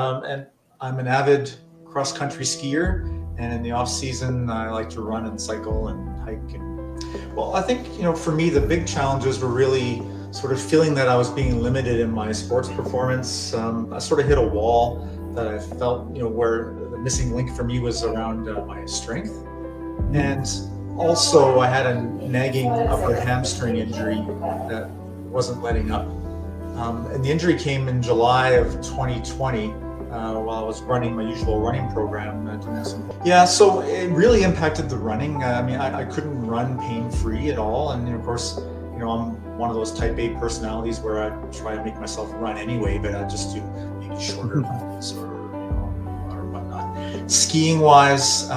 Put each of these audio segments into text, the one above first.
And I'm an avid cross-country skier, and in the off-season, I like to run and cycle and hike. And well, I think for me, the big challenges were really sort of feeling that I was being limited in my sports performance. I sort of hit a wall that I felt, where the missing link for me was around my strength, and also I had a nagging upper hamstring injury that wasn't letting up. And the injury came in July of 2020 while I was running my usual running program. So it really impacted the running. I couldn't run pain-free at all. And of course, I'm one of those type A personalities where I try to make myself run anyway, but I just do maybe shorter runs or whatnot. Skiing wise,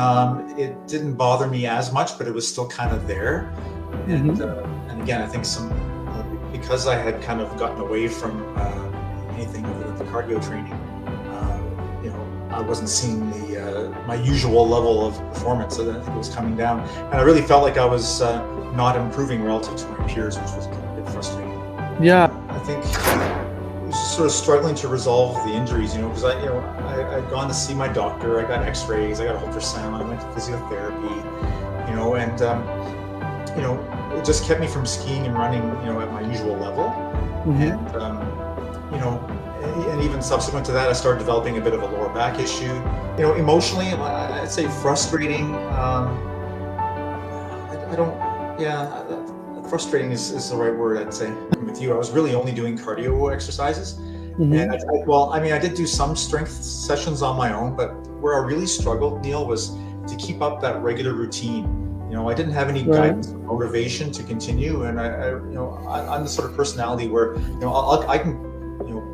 it didn't bother me as much, but it was still kind of there. And again, I think because I had kind of gotten away from anything other than the cardio training, I wasn't seeing my usual level of performance. So I think it was coming down, and I really felt like I was not improving relative to my peers, which was a bit frustrating. Yeah, I think I was just sort of struggling to resolve the injuries, because I'd gone to see my doctor, I got X-rays, I got ultrasound, I went to physiotherapy, it just kept me from skiing and running, at my usual level. And even subsequent to that, I started developing a bit of a lower back issue. Emotionally, I'd say frustrating. Frustrating is the right word, I'd say. With you, I was really only doing cardio exercises. And I did do some strength sessions on my own, but where I really struggled, Neil, was to keep up that regular routine. I didn't have any guidance or motivation to continue, and I'm the sort of personality where I can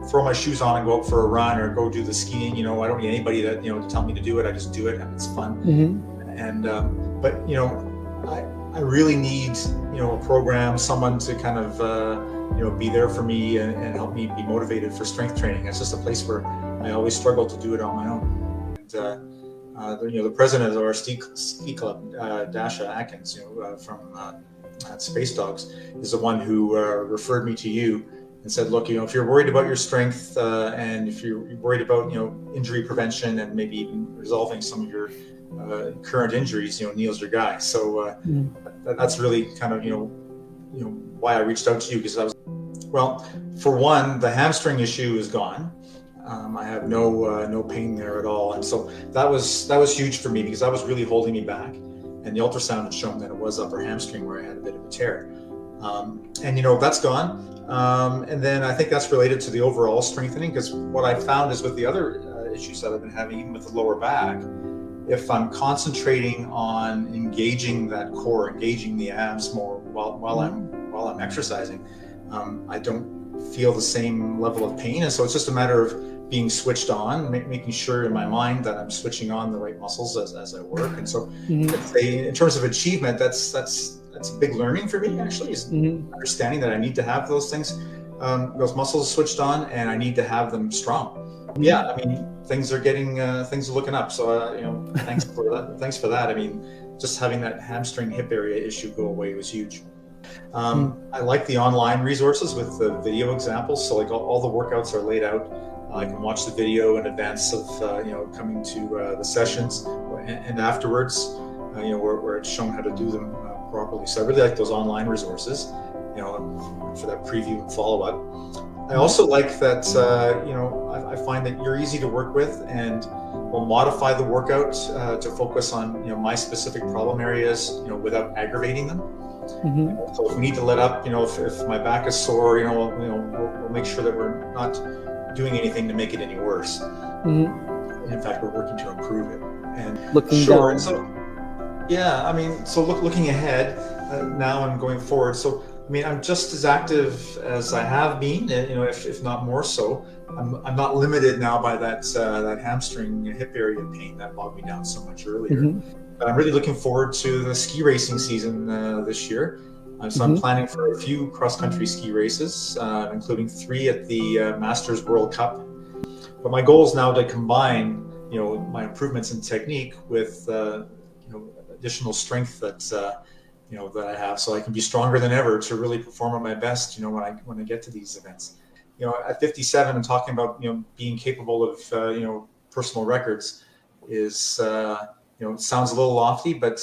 throw my shoes on and go out for a run or go do the skiing. I don't need anybody to tell me to do it. I just do it, and it's fun. And but I really need a program, someone to kind of be there for me and help me be motivated for strength training. It's just a place where I always struggle to do it on my own. And the president of our ski club, Dasha Atkins, from Space Dogs, is the one who referred me to you and said, look, if you're worried about your strength and if you're worried about injury prevention and maybe even resolving some of your current injuries, Neil's your guy. So that's really kind of why I reached out to you, because for one, the hamstring issue is gone. I have no pain there at all, and so that was huge for me, because that was really holding me back. And the ultrasound had shown that it was upper hamstring where I had a bit of a tear, and that's gone. And then I think that's related to the overall strengthening, because what I found is with the other issues that I've been having, even with the lower back, if I'm concentrating on engaging that core, engaging the abs more while I'm exercising, I don't feel the same level of pain. And so it's just a matter of being switched on, making sure in my mind that I'm switching on the right muscles as I work. And so in terms of achievement, that's a big learning for me, actually, is understanding that I need to have those things, those muscles switched on, and I need to have them strong. Yeah, things are looking up. So, thanks for that. Thanks for that. Just having that hamstring hip area issue go away was huge. I like the online resources with the video examples. So like all the workouts are laid out. I can watch the video in advance of coming to the sessions and afterwards, where it's shown how to do them properly. So I really like those online resources, for that preview and follow-up. I also like that, I find that you're easy to work with, and will modify the workout to focus on, my specific problem areas, without aggravating them. So if we need to let up, if my back is sore, we'll make sure that we're not doing anything to make it any worse. In fact, we're working to improve it. And looking down. So looking ahead now and going forward. So I'm just as active as I have been, if not more so. I'm not limited now by that hamstring hip area pain that bogged me down so much earlier. But I'm really looking forward to the ski racing season this year. So I'm planning for a few cross-country ski races, including 3 at the Masters World Cup. But my goal is now to combine, my improvements in technique with, additional strength that I have, so I can be stronger than ever to really perform at my best, when I get to these events. at 57 and talking about, being capable of, personal records is, sounds a little lofty, but